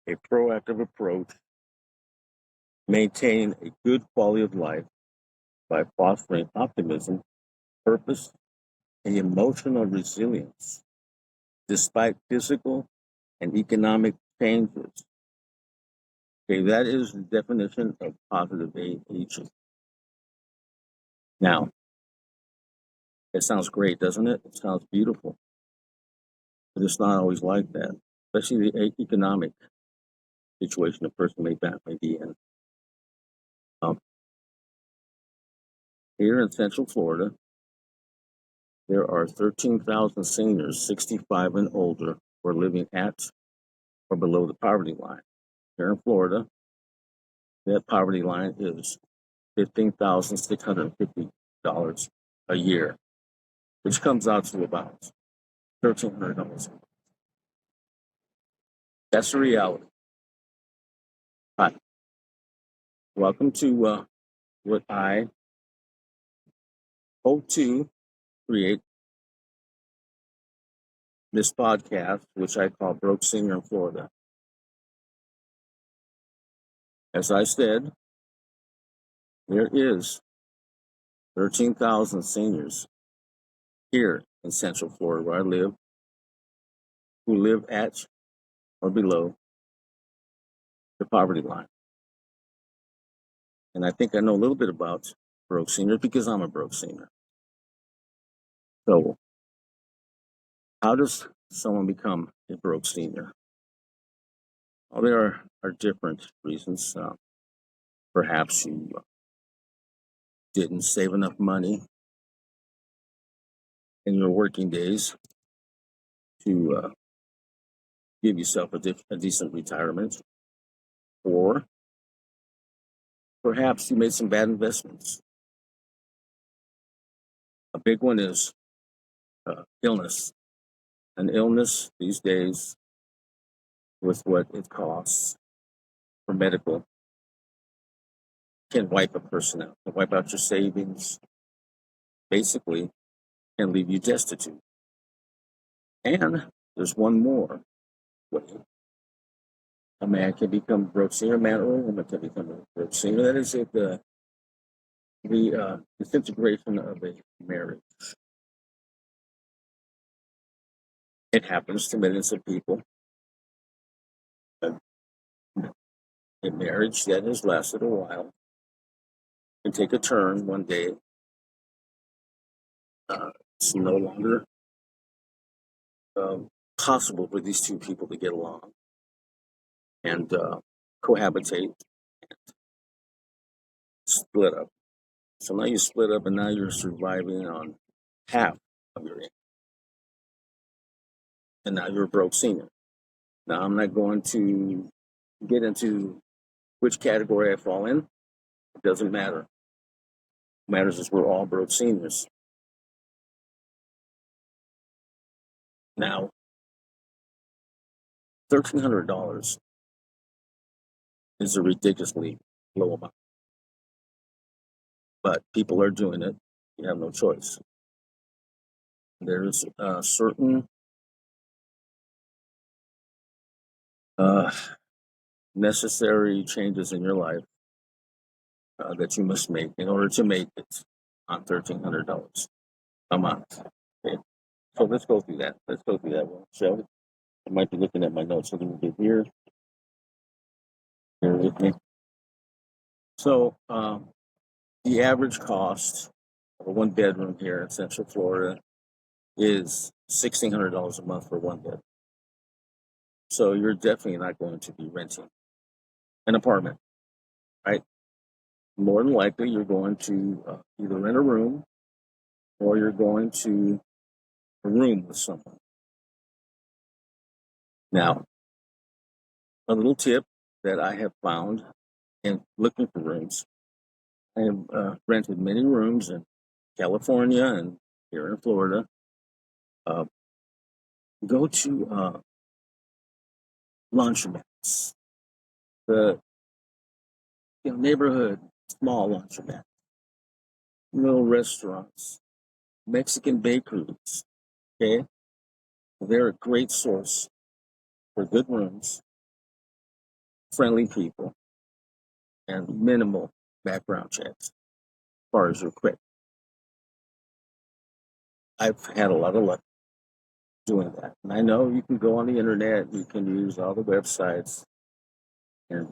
a proactive approach, maintain a good quality of life by fostering optimism, purpose, and emotional resilience despite physical and economic changes. Okay, that is the definition of positive aging. Now, it sounds great, doesn't it? It sounds beautiful, but it's not always like that, especially the economic situation a person may be in. Um, Here in Central Florida, there are 13,000 seniors 65 and older who are living at or below the poverty line. Here in Florida, that poverty line is $15,650 a year, which comes out to about $1,300. That's the reality. Hi, welcome to what I hope to create, this podcast, which I call Broke Senior in Florida. As I said, there is 13,000 seniors here in Central Florida where I live who live at or below the poverty line. And I think I know a little bit about broke seniors because I'm a broke senior. So how does someone become a broke senior? Well, there are different reasons. Perhaps you didn't save enough money in your working days to give yourself a decent retirement, or perhaps you made some bad investments. A big one is illness. An illness these days, with what it costs for medical, can wipe a person out, can wipe out your savings, basically can leave you destitute. And there's one more way a man can become a broke senior, a man or a woman can become a broke senior. That is if the disintegration of a marriage. It happens to millions of people. A marriage that has lasted a while can take a turn one day. It's no longer possible for these two people to get along and cohabitate, split up. So now you split up and now you're surviving on half of your income. And now you're a broke senior. Now I'm not going to get into which category I fall in. It doesn't matter. What matters is we're all broke seniors. Now, $1,300 is a ridiculously low amount. But people are doing it. You have no choice. There's certain necessary changes in your life that you must make in order to make it on $1,300 a month. Okay. So let's go through that. Let's go through that one, shall we? I might be looking at my notes a little bit here. Bear with me. So the average cost of a one bedroom here in Central Florida is $1,600 a month for one bed. So you're definitely not going to be renting an apartment, right? More than likely, you're going to either rent a room or you're going to a room with someone. Now, a little tip that I have found in looking for rooms, I have rented many rooms in California and here in Florida. Go to laundromats, the neighborhood small laundromat, little restaurants, Mexican bakeries. Okay, they're a great source for good rooms friendly people, and minimal background checks as far as your credit. I've had a lot of luck doing that. And I know you can go on the internet, you can use all the websites, and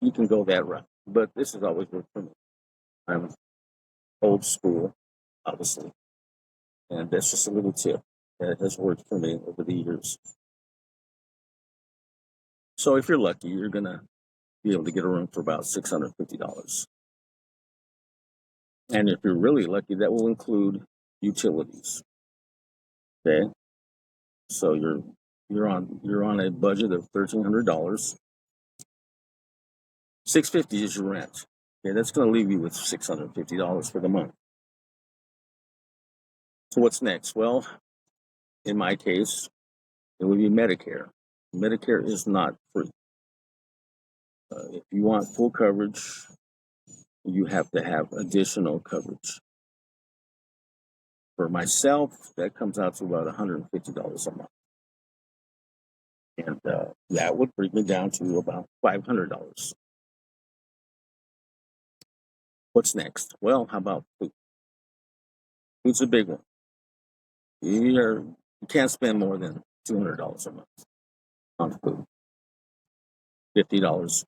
you can go that route. But this has always worked for me. I'm old school, obviously, and that's just a little tip that has worked for me over the years. So if you're lucky, you're going to be able to get a room for about $650. And if you're really lucky, that will include utilities. Okay, so you're on a budget of $1,300. $650 is your rent. Okay, that's going to leave you with $650 for the month. So what's next? Well, in my case, it would be Medicare. Medicare is not free. If you want full coverage, you have to have additional coverage. For myself, that comes out to about $150 a month. And that would bring me down to about $500. What's next? Well, how about food? Food's a big one. You can't spend more than $200 a month on food. $50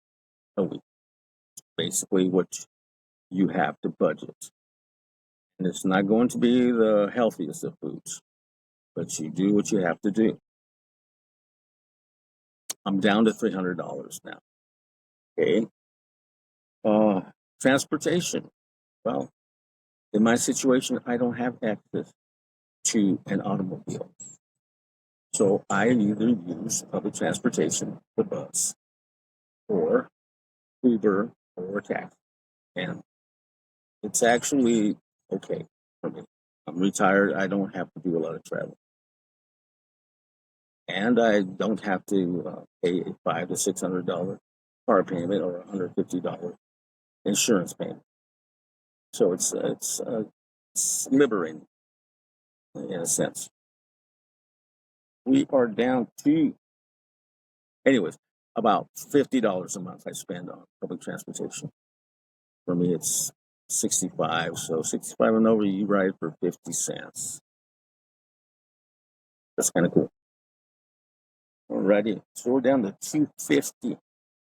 a week. Basically what you have to budget. And it's not going to be the healthiest of foods, but you do what you have to do. I'm down to $300 now. Okay. Transportation. Well, in my situation, I don't have access to an automobile. So I either use public transportation, the bus, or Uber or taxi. And it's actually okay for me. I'm retired. I don't have to do a lot of travel. And I don't have to pay a $500 to $600 car payment or $150 insurance payment. So it's liberating in a sense. We are down to, anyways, about $50 a month I spend on public transportation. For me, it's 65. So 65 and over, you ride for 50 cents. That's kind of cool. Alrighty, so we're down to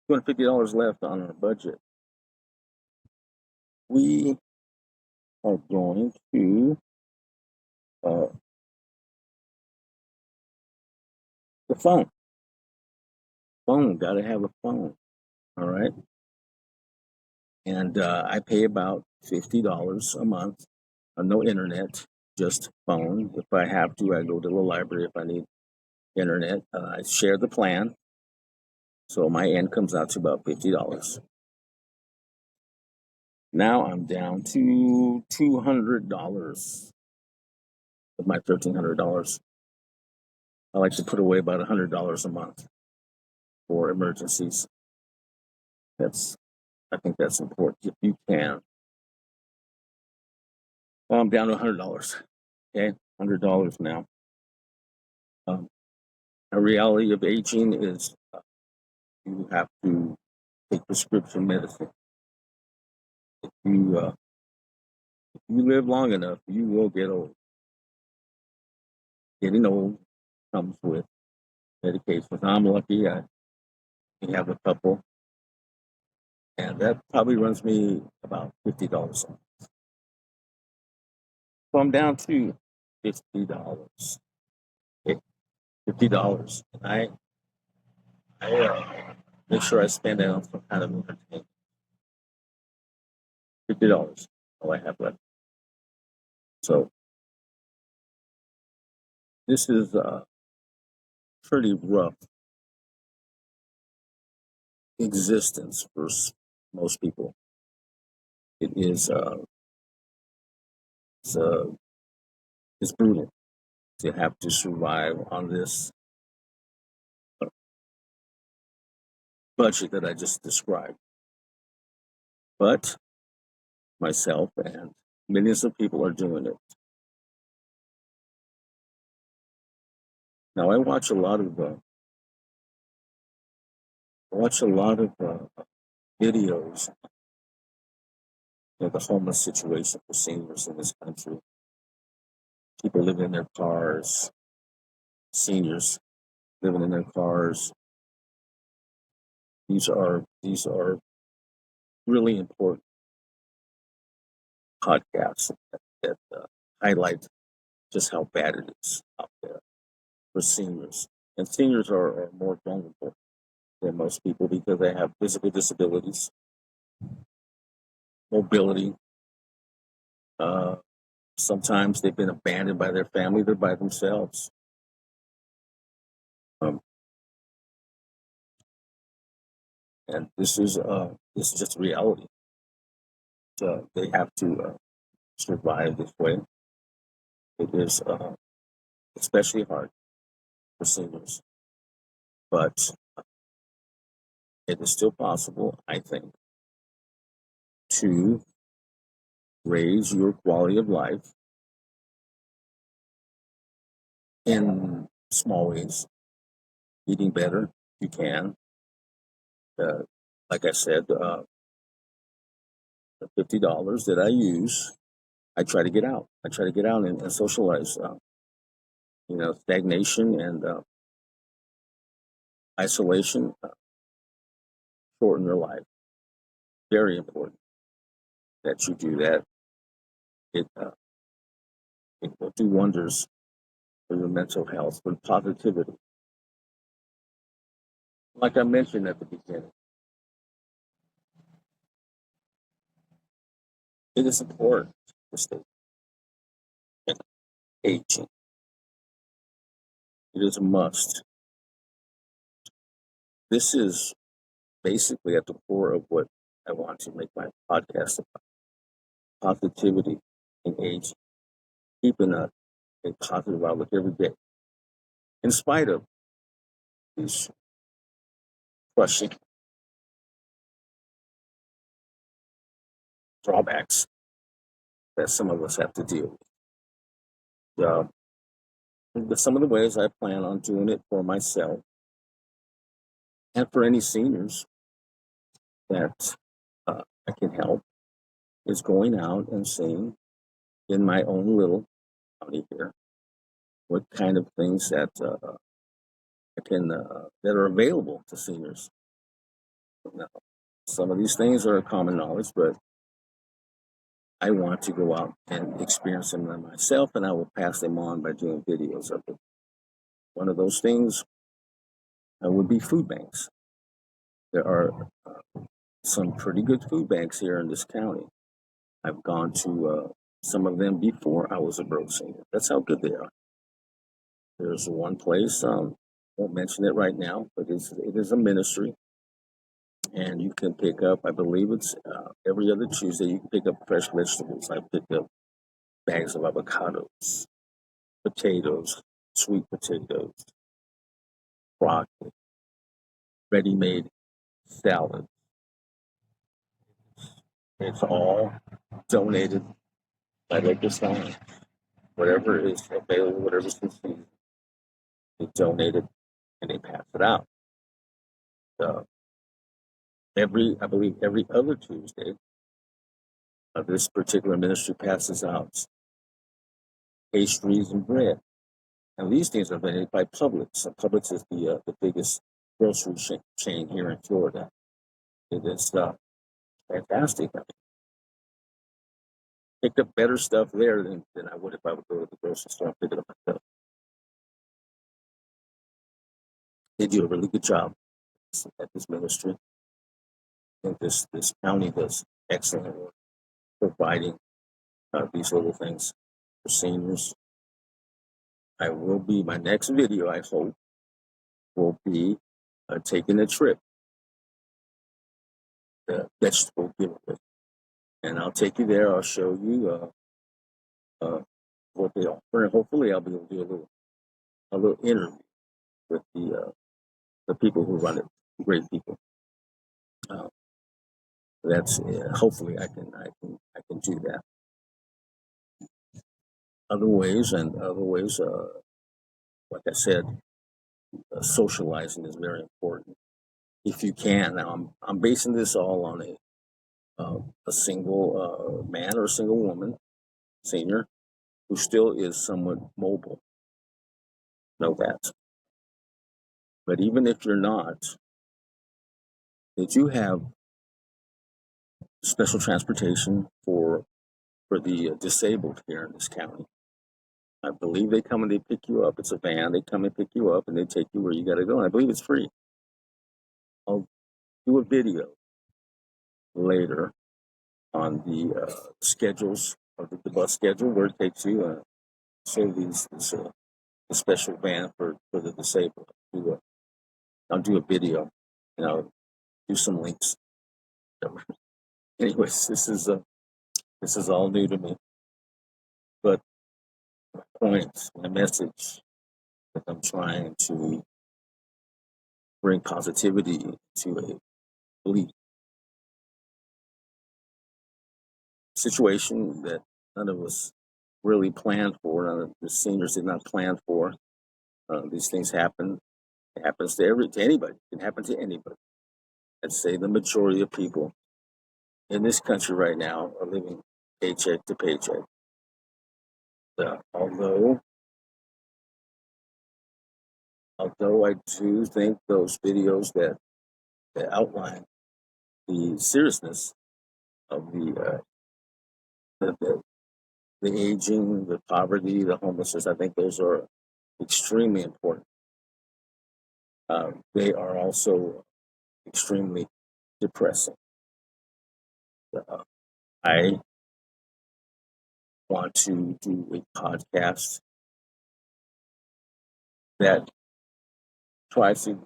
$250 left on our budget. We are going to the phone. Got to have a phone. All right. And I pay about $50 a month. No internet, just phone. If I have to, I go to the library if I need internet. I share the plan. So my end comes out to about $50. Now I'm down to $200 of my $1,300. I like to put away about $100 a month for emergencies. I think that's important if you can. I'm down to $100. Okay, $100 now. A reality of aging is you have to take prescription medicine. If you live long enough, you will get old. Getting old comes with medications. I'm lucky; I have a couple, and that probably runs me about $50 a month. So I'm down to $50. Okay, $50, and I make sure I spend it on some kind of entertainment. $50, all I have left. So this is pretty rough existence for most people. It is it's, uh, it's brutal to have to survive on this budget that I just described. But myself and millions of people are doing it. Now I watch a lot of I watch a lot of videos of the homeless situation for seniors in this country. People living in their cars, seniors living in their cars. These are really important podcasts that highlight just how bad it is out there for seniors. And seniors are more vulnerable than most people because they have physical disabilities, mobility. Uh, Sometimes they've been abandoned by their family; they're by themselves. Um, and this is just reality. They have to survive this way. It is especially hard for seniors, but it is still possible, I think, to raise your quality of life in small ways, eating better if you can. Uh, like I said, the $50 that I use, I try to get out. I try to get out and socialize. Stagnation and isolation shorten your life. Very important that you do that. It will do wonders for your mental health, for positivity. Like I mentioned at the beginning, it is important to stay aging. It is a must. This is basically at the core of what I want to make my podcast about: positivity in aging, keeping a positive outlook every day, in spite of these crushing drawbacks that some of us have to deal with. Some of the ways I plan on doing it for myself and for any seniors that I can help is going out and seeing in my own little county here what kind of things that are available to seniors. Now, some of these things are common knowledge, but I want to go out and experience them myself, and I will pass them on by doing videos of it. One of those things would be food banks. There are some pretty good food banks here in this county. I've gone to some of them before I was a broke senior. That's how good they are. There's one place, won't mention it right now, but it is a ministry, and you can pick up, I believe it's every other Tuesday, you can pick up fresh vegetables. I picked up bags of avocados, potatoes, sweet potatoes, broccoli, ready-made salad. It's all donated by local science. Whatever is available, whatever's consumed, it's donated and they pass it out. Uh, I believe every other Tuesday, this particular ministry passes out pastries and bread. And these things are donated by Publix. And Publix is the biggest grocery chain here in Florida. It is fantastic. I picked up better stuff there than I would if I would go to the grocery store and pick it up myself. They do a really good job at this ministry. And this county does excellent work providing these little things for seniors. My next video, I hope, will be taking a trip, the vegetable giveaway. And I'll take you there. I'll show you what they offer, and hopefully I'll be able to do a little interview with the people who run it. Great people. That's hopefully I can do that. Other ways, like I said, socializing is very important. if you can. Now, I'm basing this all on a single man or a single woman, senior, who still is somewhat mobile. Know that. But even if you're not, that you have special transportation for the disabled here in this county. I believe they come and they pick you up. It's a van. They come and pick you up and they take you where you got to go. And I believe it's free. I'll do a video later on the schedules of the bus schedule where it takes you. Show this the special van for the disabled. I'll do a video and I'll do some links. Anyways, this is all new to me. But my point, my message that I'm trying to bring positivity to a bleak situation that none of us really planned for. None of the seniors did not plan for. These things happen. It happens to anybody. It can happen to anybody. I'd say the majority of people in this country right now are living paycheck to paycheck. Although I do think those videos that outline the seriousness of the aging, the poverty, the homelessness, I think those are extremely important. They are also extremely depressing. I want to do a podcast that tries to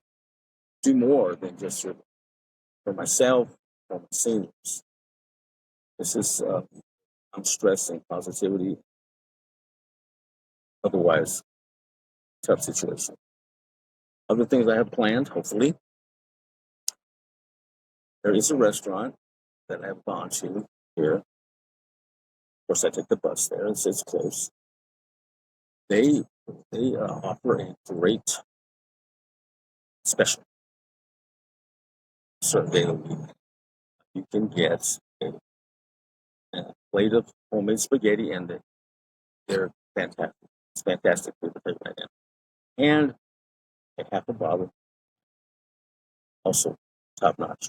do more than just for myself, for my seniors. This is, I'm stressing positivity. Otherwise, tough situation. Other things I have planned, hopefully. There is a restaurant that I've gone to here. Of course, I take the bus there. It's close. They offer a great special certain day of the week. You can get a plate of homemade spaghetti, and they're fantastic. It's fantastic food right now. And a half a bottle, also top notch.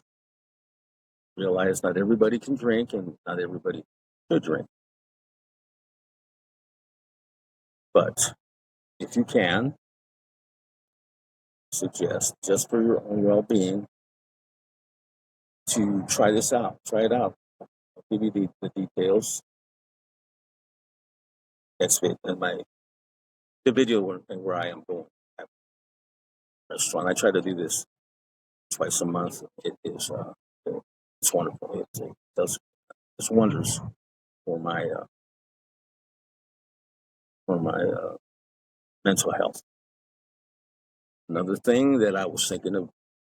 Realize not everybody can drink, and not everybody should drink. But if you can, suggest just for your own well-being to try this out. Try it out. I'll give you the details. That's it. And the video where I am going at the restaurant. I try to do this twice a month. It's wonderful. It does wonders for my mental health. Another thing that I was thinking of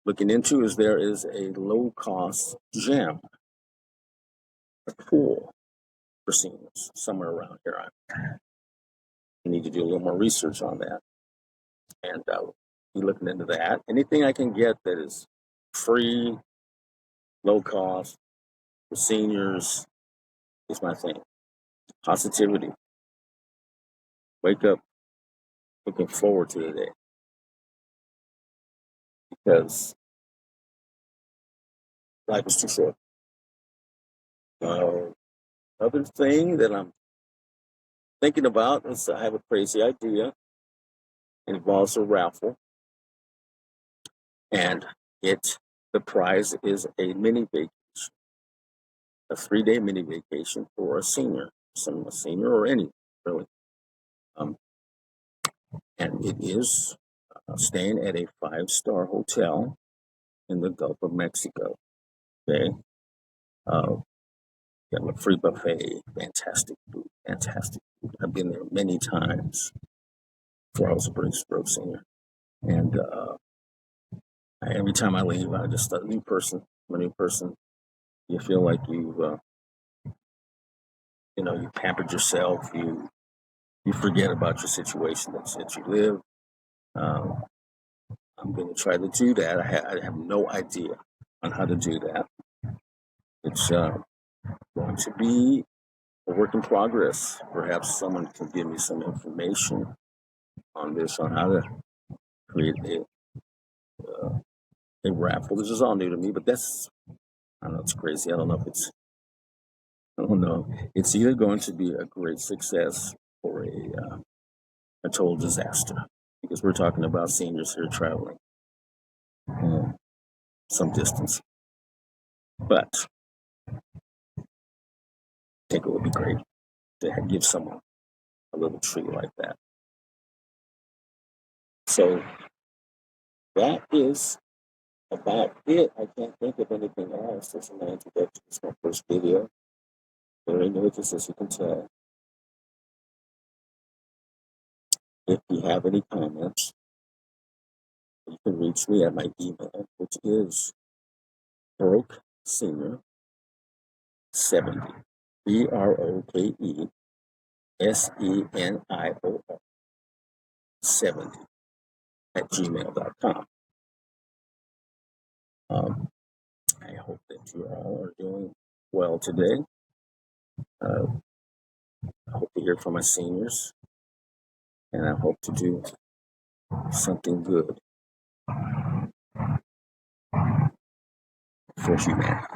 looking into is there is a low-cost gym, a pool for seniors somewhere around here. I need to do a little more research on that, and I'll be looking into that. Anything I can get that is free, low cost for seniors is my thing. Positivity. Wake up looking forward to the day, because life is too short. Other thing that I'm thinking about is I have a crazy idea. It involves a raffle, and the prize is a mini vacation, a 3-day mini vacation for a senior, or any really. And it is staying at a 5-star hotel in the Gulf of Mexico. Okay, got a free buffet, fantastic food. I've been there many times before I was a broke senior, and every time I leave, I'm just a new person. I'm a new person. You feel like you pampered yourself. You forget about your situation that you live. I'm going to try to do that. I have no idea on how to do that. It's going to be a work in progress. Perhaps someone can give me some information on this, on how to create a raffle. This is all new to me, but that's, I don't know, it's crazy. I don't know if it's, I don't know. It's either going to be a great success or a total disaster, because we're talking about seniors here traveling some distance. But I think it would be great to give someone a little treat like that. So that is about it. I can't think of anything else. This is my introduction. It's my first video. Very nervous, as you can tell. If you have any comments, you can reach me at my email, which is brokesenior70, BROKESENIOR 70 at gmail.com. I hope that you all are doing well today. I hope to hear from my seniors, and I hope to do something good for humanity.